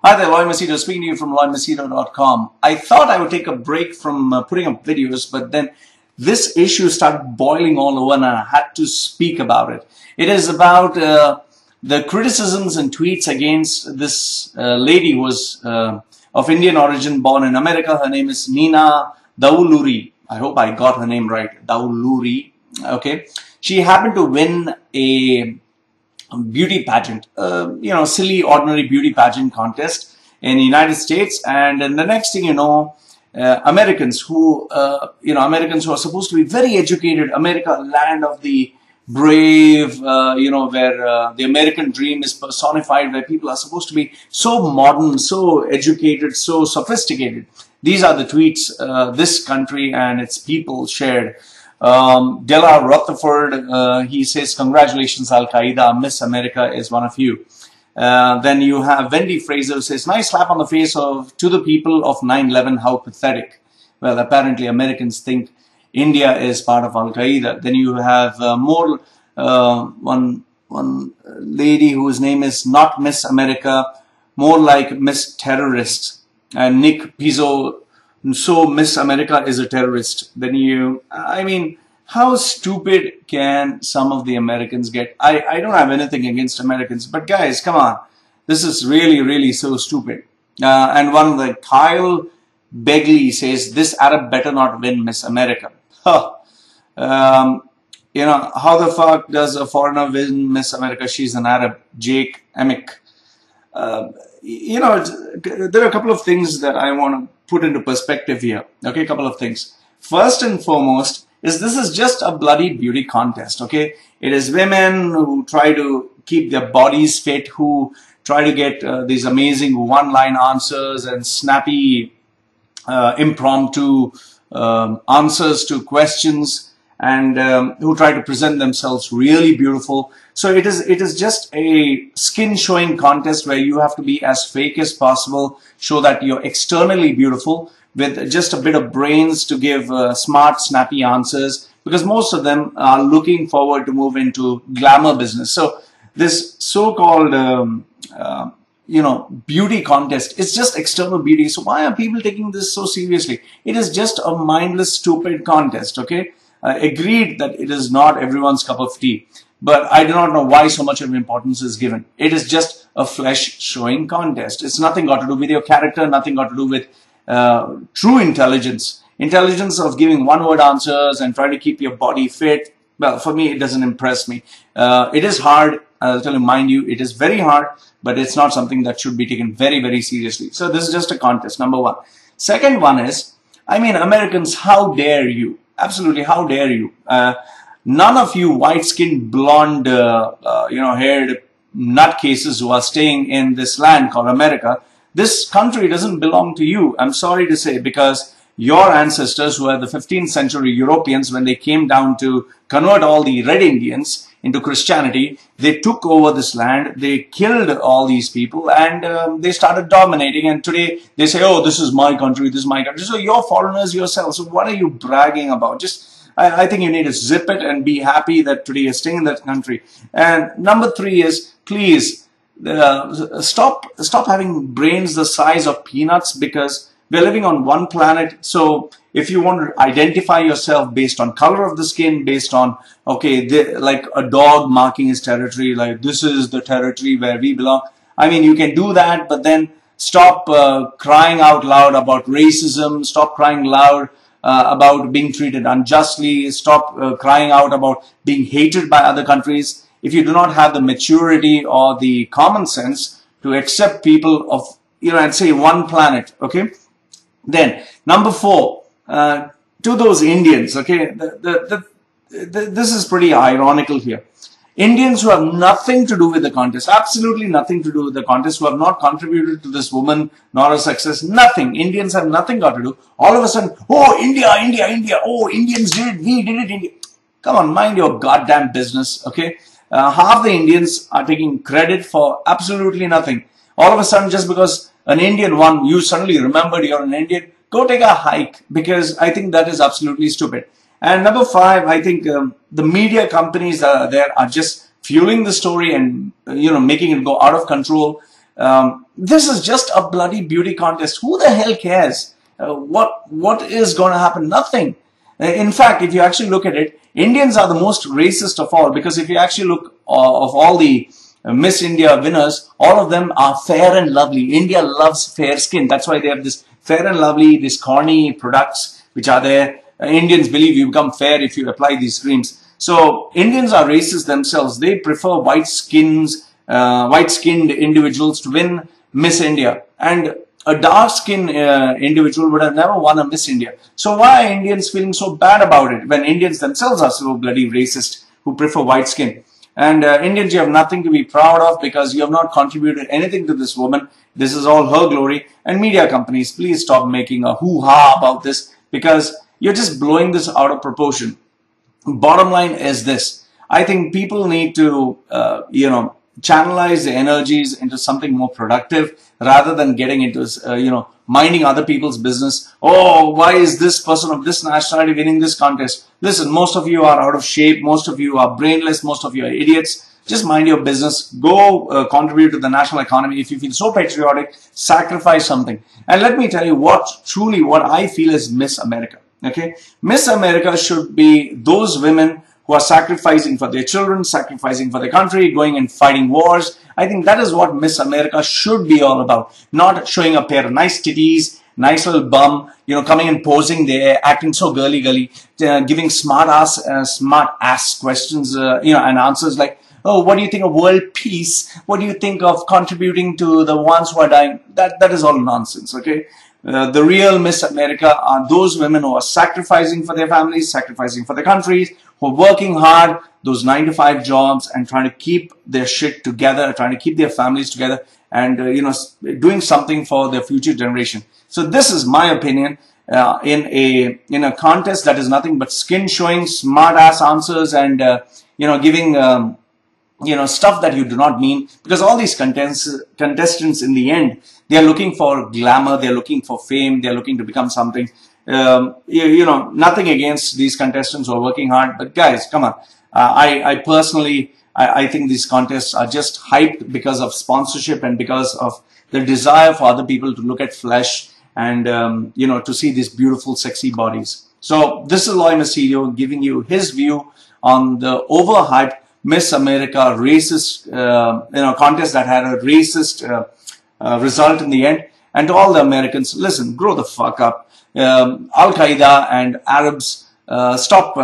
Hi there, Loy Machedo speaking to you from loymachedo.com. I thought I would take a break from putting up videos, but then this issue started boiling all over and I had to speak about it. It is about the criticisms and tweets against this lady who was of Indian origin, born in America. Her name is Nina Davuluri. I hope I got her name right. Davuluri. Okay. She happened to win a beauty pageant, silly, ordinary beauty pageant contest in the United States. And then the next thing you know, Americans who are supposed to be very educated, America, land of the brave, where the American dream is personified, where people are supposed to be so modern, so educated, so sophisticated. These are the tweets this country and its people shared. Della Rutherford, he says, congratulations, Al-Qaeda, Miss America is one of you. Then you have Wendy Fraser, who says, nice slap on the face to the people of 9/11, how pathetic. Well, apparently Americans think India is part of Al-Qaeda. Then you have one lady whose name is not Miss America, more like Miss Terrorist. And Nick Pizzo, so Miss America is a terrorist. Then how stupid can some of the Americans get? I don't have anything against Americans, but guys, come on. This is really, really so stupid. And one like Kyle Begley says, this Arab better not win Miss America. Huh. How the fuck does a foreigner win Miss America? She's an Arab. Jake Emick. There are a couple of things that I want to put into perspective here. Okay, a couple of things. First and foremost is this is just a bloody beauty contest. Okay, it is women who try to keep their bodies fit, who try to get these amazing one-line answers and snappy, impromptu answers to questions, and who try to present themselves really beautiful. So it is just a skin-showing contest where you have to be as fake as possible, show that you're externally beautiful with just a bit of brains to give smart, snappy answers, because most of them are looking forward to move into glamour business. So this so-called, beauty contest, it's just external beauty. So why are people taking this so seriously? It is just a mindless, stupid contest, okay? Agreed that it is not everyone's cup of tea, but I do not know why so much of importance is given. It is just a flesh-showing contest. It's nothing got to do with your character, nothing got to do with true intelligence. Intelligence of giving one-word answers and trying to keep your body fit. Well, for me, it doesn't impress me. It is hard. I'll tell you, mind you, it is very hard, but it's not something that should be taken very, very seriously. So this is just a contest, number one. Second one is, Americans, how dare you? Absolutely, how dare you? None of you white-skinned, blonde, haired nutcases who are staying in this land called America, this country doesn't belong to you. I'm sorry to say, because your ancestors, who are the 15th century Europeans, when they came down to convert all the red Indians into Christianity, they took over this land, they killed all these people, and they started dominating. And today they say, oh, this is my country, this is my country. So you're foreigners yourselves. So what are you bragging about? I think you need to zip it and be happy that today you're staying in that country. And number three is, please, stop having brains the size of peanuts, because we're living on one planet. So if you want to identify yourself based on color of the skin, based on, like a dog marking his territory, like this is the territory where we belong. You can do that, but then stop crying out loud about racism, stop crying loud about being treated unjustly, stop crying out about being hated by other countries. If you do not have the maturity or the common sense to accept people of, and say one planet, okay? Then, number four, to those Indians, okay? This is pretty ironical here. Indians who have nothing to do with the contest, absolutely nothing to do with the contest, who have not contributed to this woman, nor her success, nothing. Indians have nothing got to do. All of a sudden, oh, India, India, India, oh, Indians did it, we did it, India. Come on, mind your goddamn business, okay? Half the Indians are taking credit for absolutely nothing. All of a sudden, just because an Indian won, you suddenly remembered you're an Indian, go take a hike, because I think that is absolutely stupid. And number five, I think the media companies that are there are just fueling the story and, making it go out of control. This is just a bloody beauty contest. Who the hell cares? What is going to happen? Nothing. In fact, if you actually look at it, Indians are the most racist of all, because if you actually look of all the Miss India winners, all of them are fair and lovely. India loves fair skin. That's why they have this fair and lovely, these corny products which are there. Indians believe you become fair if you apply these creams. So Indians are racist themselves. They prefer white-skinned individuals to win Miss India. And a dark-skinned individual would have never won a Miss India. So why are Indians feeling so bad about it when Indians themselves are so bloody racist who prefer white skin? And Indians, you have nothing to be proud of because you have not contributed anything to this woman. This is all her glory. And media companies, please stop making a hoo-ha about this because you're just blowing this out of proportion. Bottom line is this. I think people need to, channelize the energies into something more productive rather than getting into, minding other people's business. Oh, why is this person of this nationality winning this contest? Listen, most of you are out of shape. Most of you are brainless. Most of you are idiots. Just mind your business. Go contribute to the national economy. If you feel so patriotic, sacrifice something. And let me tell you what I feel is Miss America. Okay, Miss America should be those women who are sacrificing for their children, sacrificing for their country, going and fighting wars. I think that is what Miss America should be all about. Not showing a pair of nice titties, nice little bum, coming and posing there, acting so girly, giving smart ass questions, and answers like, oh, what do you think of world peace? What do you think of contributing to the ones who are dying? That is all nonsense, okay? The real Miss America are those women who are sacrificing for their families, sacrificing for their countries, who are working hard, those 9-to-5 jobs and trying to keep their shit together, trying to keep their families together and, doing something for their future generation. So this is my opinion in a contest that is nothing but skin showing, smart ass answers and, giving, stuff that you do not mean, because all these contestants in the end, they are looking for glamour, they are looking for fame, they are looking to become something. Nothing against these contestants who are working hard, but guys, come on. I personally think these contests are just hyped because of sponsorship and because of the desire for other people to look at flesh and, to see these beautiful, sexy bodies. So this is Loy Machedo giving you his view on the overhyped Miss America racist, contest that had a racist result in the end. And to all the Americans, listen, grow the fuck up. Al-Qaeda and Arabs, stop,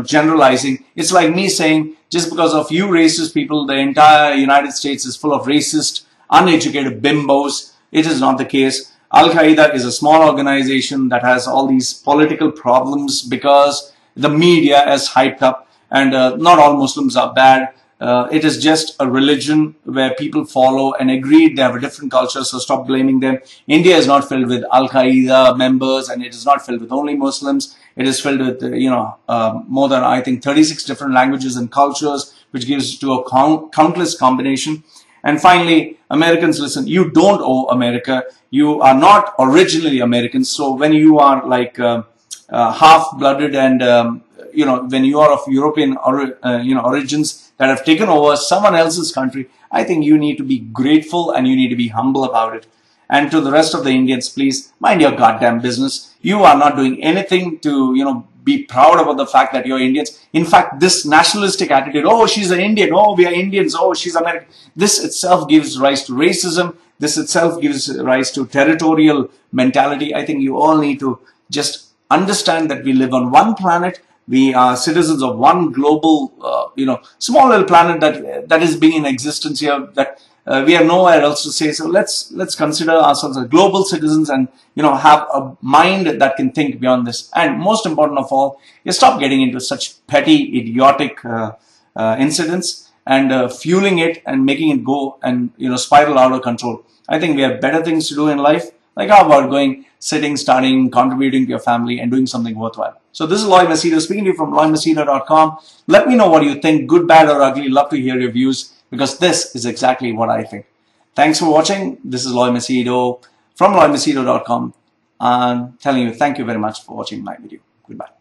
generalizing. It's like me saying, just because of you racist people, the entire United States is full of racist, uneducated bimbos. It is not the case. Al-Qaeda is a small organization that has all these political problems because the media is hyped up. And not all Muslims are bad. It is just a religion where people follow and agree they have a different culture, so stop blaming them. India is not filled with Al-Qaeda members and it is not filled with only Muslims. It is filled with, more than, I think, 36 different languages and cultures, which gives to a countless combination. And finally, Americans, listen, you don't owe America. You are not originally Americans. So when you are like half-blooded and when you are of European origins that have taken over someone else's country, I think you need to be grateful and you need to be humble about it. And to the rest of the Indians, please mind your goddamn business. You are not doing anything to, be proud about the fact that you're Indians. In fact, this nationalistic attitude, oh, she's an Indian, oh, we are Indians, oh, she's American. This itself gives rise to racism. This itself gives rise to territorial mentality. I think you all need to just understand that we live on one planet. We are citizens of one global, small little planet that is being in existence here, that we have nowhere else to say. So let's consider ourselves as global citizens and, have a mind that can think beyond this. And most important of all, you stop getting into such petty, idiotic incidents and fueling it and making it go and, spiral out of control. I think we have better things to do in life. Like how about going, sitting, studying, contributing to your family and doing something worthwhile. So this is Loy Machedo speaking to you from loymachedo.com. Let me know what you think, good, bad or ugly. Love to hear your views because this is exactly what I think. Thanks for watching. This is Loy Machedo from loymachedo.com. I'm telling you, thank you very much for watching my video. Goodbye.